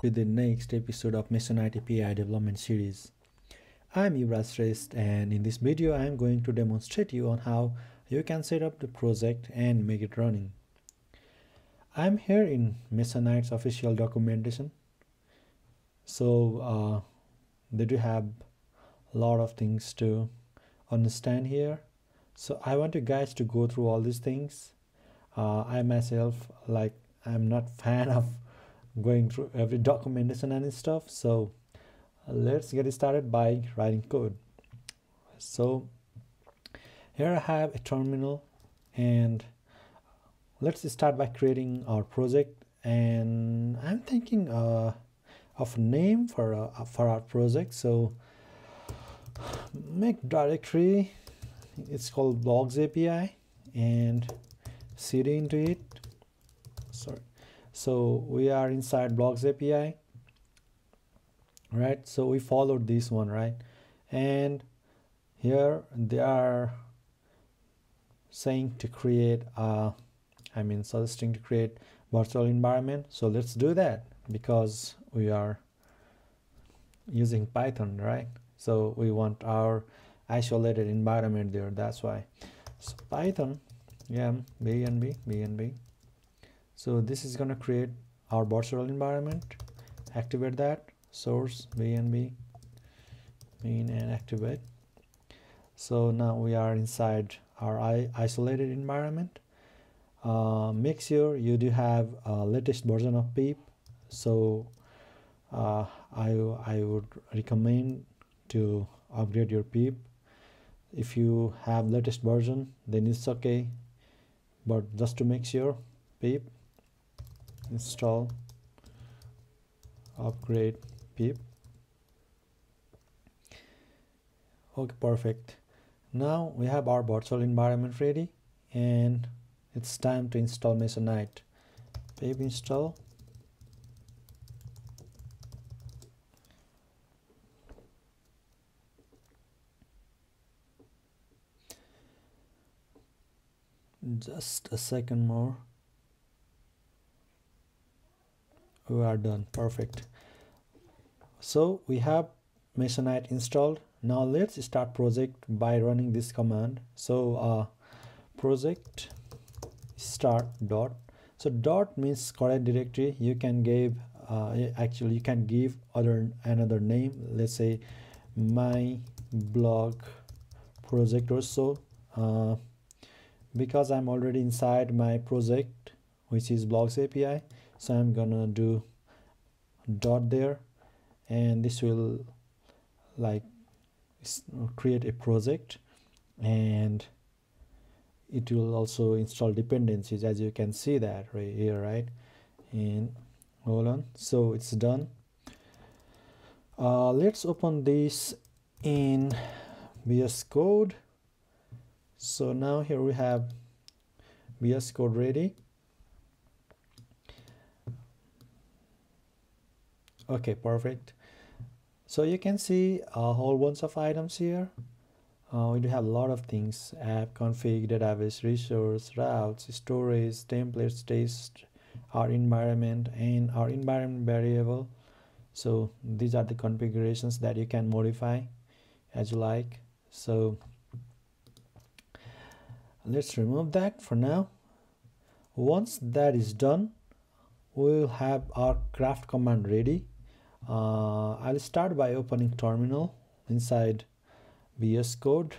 to the next episode of Masonite API development series. I'm Yuvraj and in this video I am going to demonstrate you on how you can set up the project and make it running. I'm here in Masonite's official documentation. So they do have a lot of things to understand here. So I want you guys to go through all these things. I myself, I'm not fan of going through every documentation and stuff, so let's get started by writing code. So here I have a terminal, and let's start by creating our project. And I'm thinking of a name for our project. So make directory, it's called blogs API, and cd into it. So we are inside blogs API, right? So we followed this one, right? And here they are saying to create suggesting to create virtual environment. So let's do that because we are using Python, right? So we want our isolated environment there, that's why. So Python bnb. So this is going to create our virtual environment. Activate that, source bnb main, and activate. So now we are inside our isolated environment. Make sure you do have a latest version of pip. So I would recommend to upgrade your pip. If you have latest version, then it's okay, but just to make sure, pip install upgrade pip. Okay, perfect. Now we have our virtual environment ready, and it's time to install Masonite. Pip install. Just a second more. We are done. Perfect. So we have Masonite installed. Now let's start project by running this command. So project start dot. So dot means current directory. You can give actually you can give another name. Let's say my blog project or so. Because I'm already inside my project, which is blogs API, so I'm gonna do dot there, and this will create a project, and it will also install dependencies, as you can see that right here, right? And hold on, so it's done. Let's open this in VS Code. So now here we have VS Code ready. Okay, perfect. So you can see a whole bunch of items here. We do have a lot of things: app config, database, resource, routes, storage, templates, test, our environment, and our environment variable. So these are the configurations that you can modify as you like. So let's remove that for now. Once that is done, we'll have our craft command ready. I'll start by opening terminal inside VS Code.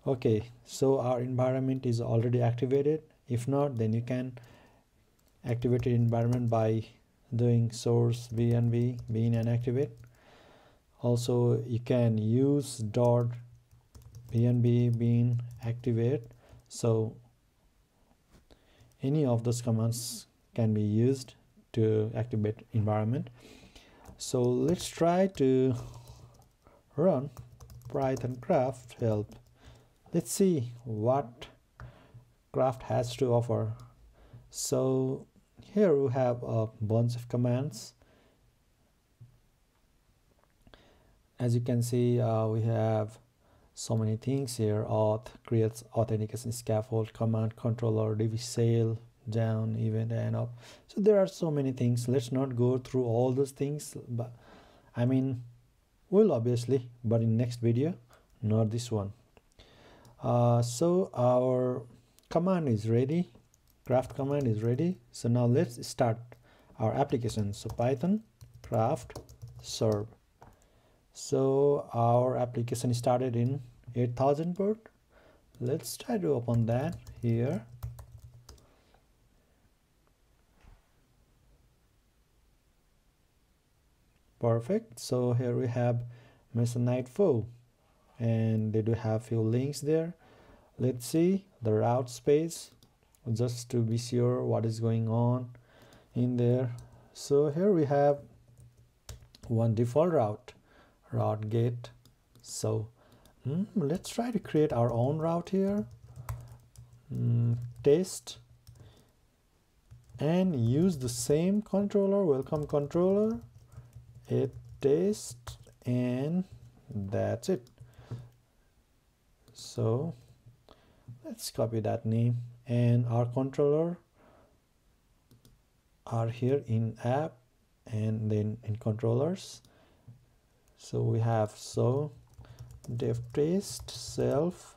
Okay, so our environment is already activated. If not, then you can activate your environment by doing source bnb bin and activate. Also, you can use dot bnb bin activate. So any of those commands can be used to activate environment. So let's try to run Python craft help. Let's see what craft has to offer. So here we have a bunch of commands. As you can see, we have so many things here. Auth creates authentication scaffold, command controller, db down, event, and up. So there are so many things. Let's not go through all those things, but I mean we'll obviously, but in next video, not this one. So our command is ready, craft command is ready. So now let's start our application. So Python craft serve. So our application started in 8000 port. Let's try to open that here. Perfect. So here we have Masonite 4, and they do have few links there. Let's see the route space just to be sure what is going on in there. So here we have one default route get. So let's try to create our own route here. Test and use the same controller, welcome controller, a test, and that's it. So let's copy that name, and our controller are here in app and then in controllers. So we have dev test self.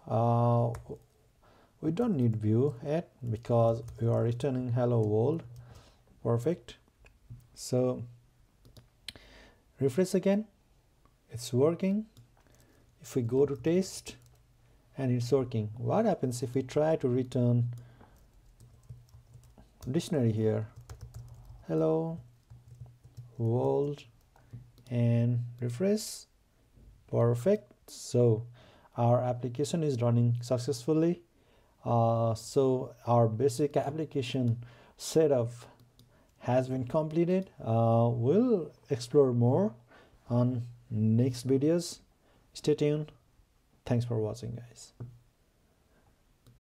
We don't need view yet because we are returning hello world. Perfect. So refresh again, it's working. If we go to test and it's working, what happens if we try to return dictionary here, hello world, and refresh? Perfect. So our application is running successfully. So our basic application setup has been completed. We'll explore more on next videos. Stay tuned. Thanks for watching, guys.